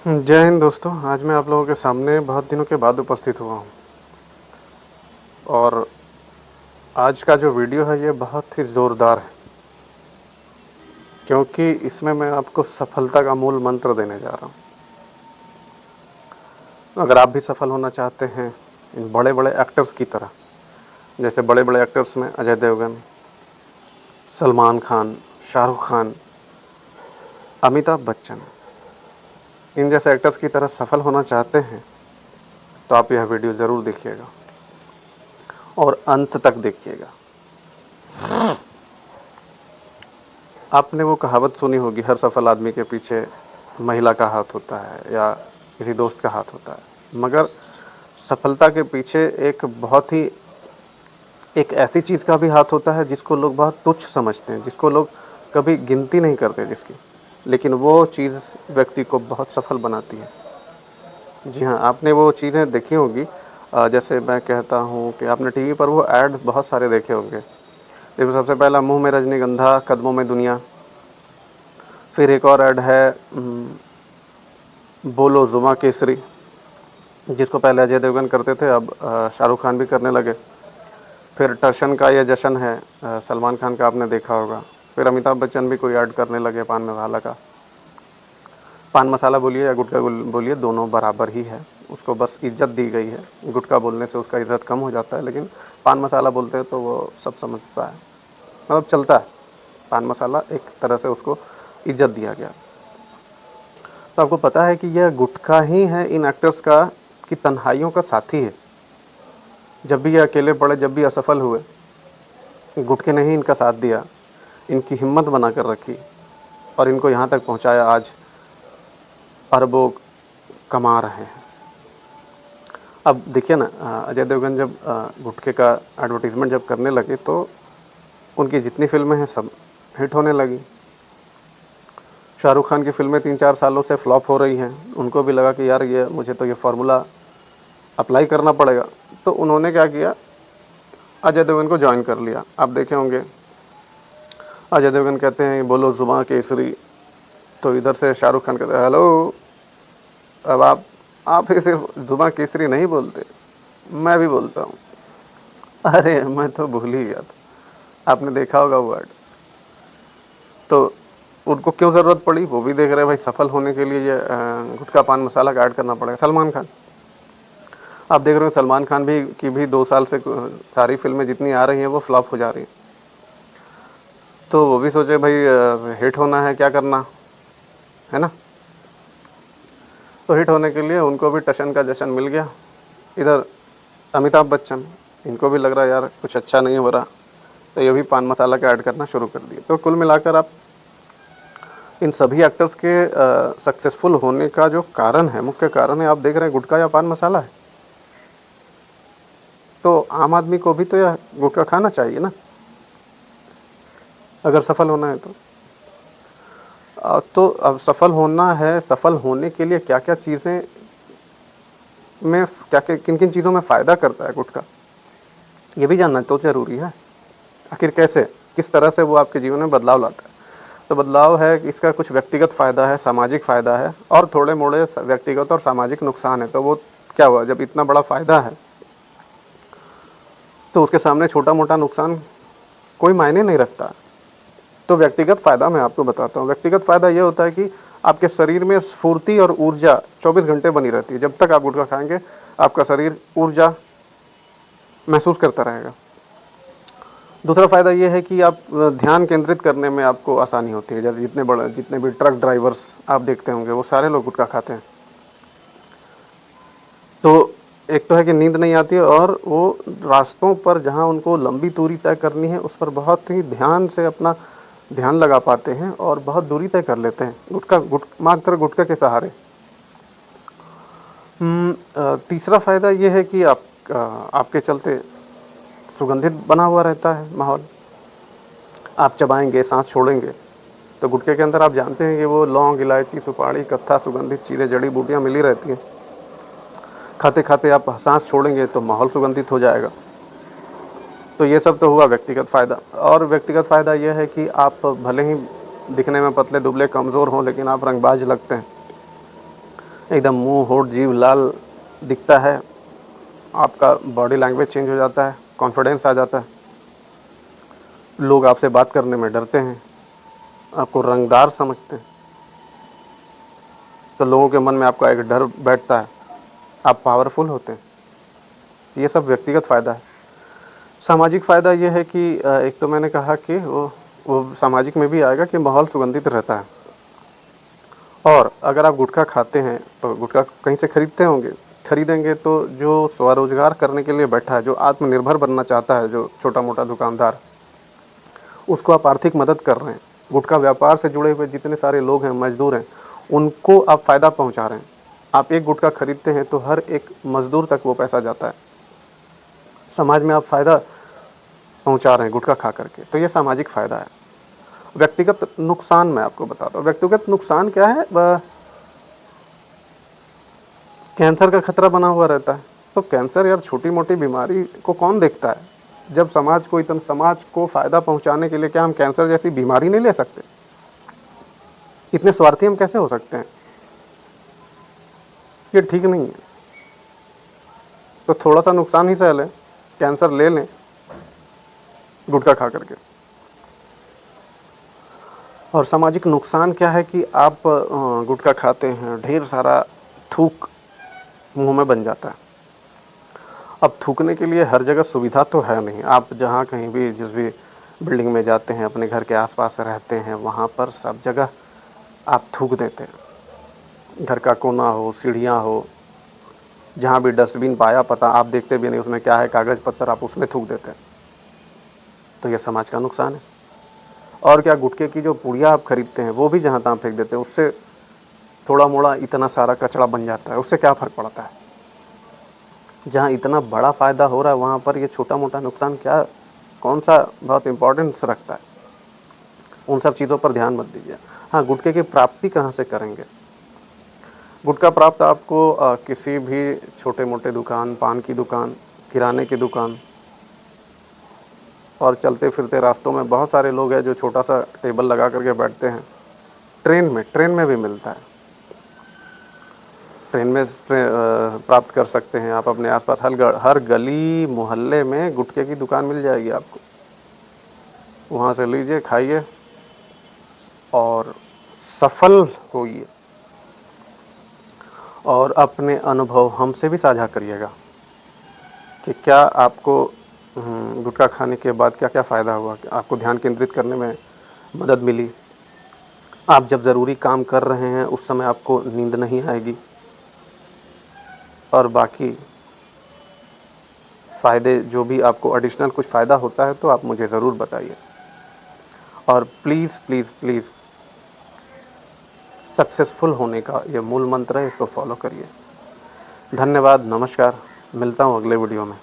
जय हिंद दोस्तों। आज मैं आप लोगों के सामने बहुत दिनों के बाद उपस्थित हुआ हूँ और आज का जो वीडियो है ये बहुत ही ज़ोरदार है, क्योंकि इसमें मैं आपको सफलता का मूल मंत्र देने जा रहा हूँ। अगर आप भी सफल होना चाहते हैं इन बड़े बड़े एक्टर्स की तरह, जैसे बड़े बड़े एक्टर्स में अजय देवगन, सलमान खान, शाहरुख खान, अमिताभ बच्चन, इन जैसे एक्टर्स की तरह सफल होना चाहते हैं तो आप यह वीडियो ज़रूर देखिएगा और अंत तक देखिएगा। आपने वो कहावत सुनी होगी, हर सफल आदमी के पीछे महिला का हाथ होता है या किसी दोस्त का हाथ होता है, मगर सफलता के पीछे एक ऐसी चीज़ का भी हाथ होता है जिसको लोग बहुत तुच्छ समझते हैं, जिसको लोग कभी गिनती नहीं करते जिसकी, लेकिन वो चीज़ व्यक्ति को बहुत सफल बनाती है। जी हाँ, आपने वो चीज़ें देखी होगी। जैसे मैं कहता हूँ कि आपने टीवी पर वो ऐड बहुत सारे देखे होंगे। देखो, सबसे पहला मुँह में रजनीगंधा कदमों में दुनिया, फिर एक और ऐड है बोलो जुमा केसरी, जिसको पहले अजय देवगन करते थे, अब शाहरुख खान भी करने लगे। फिर टर्शन का ये जश्न है, सलमान खान का आपने देखा होगा। फिर अमिताभ बच्चन भी कोई ऐड करने लगे पान मसाला का। पान मसाला बोलिए या गुटखा बोलिए, दोनों बराबर ही है, उसको बस इज्जत दी गई है। गुटखा बोलने से उसका इज्जत कम हो जाता है, लेकिन पान मसाला बोलते हैं तो वो सब समझता है, मतलब चलता है। पान मसाला एक तरह से उसको इज्जत दिया गया। तो आपको पता है कि यह गुटखा ही है इन एक्टर्स का कि तन्हाइयों का साथी है। जब भी ये अकेले पड़े, जब भी असफल हुए, गुटखे ने ही इनका साथ दिया, इनकी हिम्मत बना कर रखी और इनको यहाँ तक पहुँचाया। आज अरबों कमा रहे हैं। अब देखिए ना, अजय देवगन जब गुटखे का एडवर्टीज़मेंट जब करने लगे तो उनकी जितनी फिल्में हैं सब हिट होने लगी। शाहरुख खान की फिल्में 3-4 सालों से फ्लॉप हो रही हैं, उनको भी लगा कि यार ये मुझे तो ये फार्मूला अप्लाई करना पड़ेगा। तो उन्होंने क्या किया, अजय देवगन को ज्वाइन कर लिया। आप देखे होंगे, अजय देवगन कहते हैं बोलो जुबां केसरी, तो इधर से शाहरुख खान कहते हैं हेलो। अब आप ही सिर्फ जुबां केसरी नहीं बोलते, मैं भी बोलता हूँ। अरे मैं तो भूल ही गया था, आपने देखा होगा वो वर्ड। तो उनको क्यों ज़रूरत पड़ी, वो भी देख रहे हैं भाई, सफल होने के लिए ये गुटखा पान मसाला का ऐड करना पड़ेगा। सलमान खान, आप देख रहे हो सलमान खान भी 2 साल से सारी फिल्में जितनी आ रही हैं वो फ्लॉप हो जा रही हैं। तो वो भी सोचे भाई हिट होना है, क्या करना है ना। तो हिट होने के लिए उनको भी टशन का जश्न मिल गया। इधर अमिताभ बच्चन, इनको भी लग रहा है यार कुछ अच्छा नहीं हो रहा, तो ये भी पान मसाला का ऐड करना शुरू कर दिए। तो कुल मिलाकर आप इन सभी एक्टर्स के सक्सेसफुल होने का जो कारण है, मुख्य कारण है, आप देख रहे हैं गुटखा या पान मसाला है। तो आम आदमी को भी तो यह गुटखा खाना चाहिए ना, अगर सफल होना है तो। तो अब सफल होना है, सफल होने के लिए क्या क्या चीज़ें में क्या क्या किन किन चीज़ों में फ़ायदा करता है गुटखा, ये भी जानना तो ज़रूरी है। आखिर कैसे, किस तरह से वो आपके जीवन में बदलाव लाता है। तो बदलाव है, इसका कुछ व्यक्तिगत फ़ायदा है, सामाजिक फ़ायदा है और थोड़े मोड़े व्यक्तिगत और सामाजिक नुकसान है। तो वो क्या हुआ, जब इतना बड़ा फ़ायदा है तो उसके सामने छोटा मोटा नुकसान कोई मायने नहीं रखता। तो व्यक्तिगत फ़ायदा मैं आपको बताता हूँ। व्यक्तिगत फ़ायदा ये होता है कि आपके शरीर में स्फूर्ति और ऊर्जा 24 घंटे बनी रहती है। जब तक आप गुटखा खाएंगे आपका शरीर ऊर्जा महसूस करता रहेगा। दूसरा फ़ायदा ये है कि आप ध्यान केंद्रित करने में आपको आसानी होती है। जैसे जितने भी ट्रक ड्राइवर्स आप देखते होंगे वो सारे लोग गुटखा खाते हैं। तो एक तो है कि नींद नहीं आती है, और वो रास्तों पर जहाँ उनको लंबी दूरी तय करनी है उस पर बहुत ही ध्यान से अपना ध्यान लगा पाते हैं और बहुत दूरी तय कर लेते हैं मात्र गुटखा के सहारे। तीसरा फ़ायदा ये है कि आपके चलते सुगंधित बना हुआ रहता है माहौल। आप चबाएंगे, सांस छोड़ेंगे, तो गुटखे के अंदर आप जानते हैं कि वो लौंग, इलायची, सुपारी, कत्था, सुगंधित चीज़ें, जड़ी बूटियाँ मिली रहती हैं। खाते खाते आप सांस छोड़ेंगे तो माहौल सुगंधित हो जाएगा। तो ये सब तो हुआ व्यक्तिगत फ़ायदा। और व्यक्तिगत फ़ायदा ये है कि आप भले ही दिखने में पतले दुबले कमज़ोर हों, लेकिन आप रंगबाज लगते हैं। एकदम मुंह होठ जीभ लाल दिखता है, आपका बॉडी लैंग्वेज चेंज हो जाता है, कॉन्फिडेंस आ जाता है, लोग आपसे बात करने में डरते हैं, आपको रंगदार समझते हैं, तो लोगों के मन में आपका एक डर बैठता है, आप पावरफुल होते हैं। ये सब व्यक्तिगत फ़ायदा है। सामाजिक फ़ायदा ये है कि एक तो मैंने कहा कि वो सामाजिक में भी आएगा कि माहौल सुगंधित रहता है। और अगर आप गुटखा खाते हैं तो गुटखा कहीं से खरीदते होंगे, खरीदेंगे तो जो स्वरोजगार करने के लिए बैठा है, जो आत्मनिर्भर बनना चाहता है, जो छोटा मोटा दुकानदार, उसको आप आर्थिक मदद कर रहे हैं। गुटखा व्यापार से जुड़े हुए जितने सारे लोग हैं, मजदूर हैं, उनको आप फ़ायदा पहुंचा रहे हैं। आप एक गुटखा खरीदते हैं तो हर एक मजदूर तक वो पैसा जाता है। समाज में आप फ़ायदा पहुंचा रहे हैं गुटखा खा करके, तो ये सामाजिक फ़ायदा है। व्यक्तिगत नुकसान मैं आपको बताता हूँ। व्यक्तिगत नुकसान क्या है? कैंसर का खतरा बना हुआ रहता है। तो कैंसर यार छोटी मोटी बीमारी को कौन देखता है? जब समाज को फ़ायदा पहुंचाने के लिए क्या हम कैंसर जैसी बीमारी नहीं ले सकते? इतने स्वार्थी हम कैसे हो सकते हैं? ये ठीक नहीं है। तो थोड़ा सा नुकसान ही सह लें, कैंसर ले लें गुटखा खा करके। और सामाजिक नुकसान क्या है कि आप गुटखा खाते हैं, ढेर सारा थूक मुंह में बन जाता है। अब थूकने के लिए हर जगह सुविधा तो है नहीं। आप जहाँ कहीं भी जिस भी बिल्डिंग में जाते हैं, अपने घर के आसपास रहते हैं, वहाँ पर सब जगह आप थूक देते हैं। घर का कोना हो, सीढ़ियाँ हो, जहाँ भी डस्टबिन पाया पता आप देखते भी नहीं उसमें क्या है, कागज़ पत्तर, आप उसमें थूक देते हैं। तो ये समाज का नुकसान है। और क्या, गुटखे की जो पुड़िया आप खरीदते हैं वो भी जहाँ तहाँ फेंक देते हैं। उससे थोड़ा मोड़ा इतना सारा कचरा बन जाता है, उससे क्या फ़र्क पड़ता है? जहाँ इतना बड़ा फ़ायदा हो रहा है वहाँ पर ये छोटा मोटा नुकसान क्या, कौन सा बहुत इम्पोर्टेंस रखता है? उन सब चीज़ों पर ध्यान मत दीजिए। हाँ, गुटखे की प्राप्ति कहाँ से करेंगे? गुटखा प्राप्त आपको किसी भी छोटे मोटे दुकान, पान की दुकान, किराने की दुकान, और चलते फिरते रास्तों में बहुत सारे लोग हैं जो छोटा सा टेबल लगा करके बैठते हैं। ट्रेन में भी मिलता है। ट्रेन में प्राप्त कर सकते हैं आप। अपने आसपास हर गली मोहल्ले में गुटखे की दुकान मिल जाएगी आपको। वहाँ से लीजिए, खाइए और सफल होइए। और अपने अनुभव हमसे भी साझा करिएगा कि क्या आपको गुटखा खाने के बाद क्या क्या फ़ायदा हुआ, आपको ध्यान केंद्रित करने में मदद मिली, आप जब ज़रूरी काम कर रहे हैं उस समय आपको नींद नहीं आएगी, और बाकी फ़ायदे जो भी आपको एडिशनल कुछ फ़ायदा होता है तो आप मुझे ज़रूर बताइए। और प्लीज़ प्लीज़ प्लीज़ सक्सेसफुल होने का ये मूल मंत्र है, इसको फॉलो करिए। धन्यवाद, नमस्कार, मिलता हूँ अगले वीडियो में।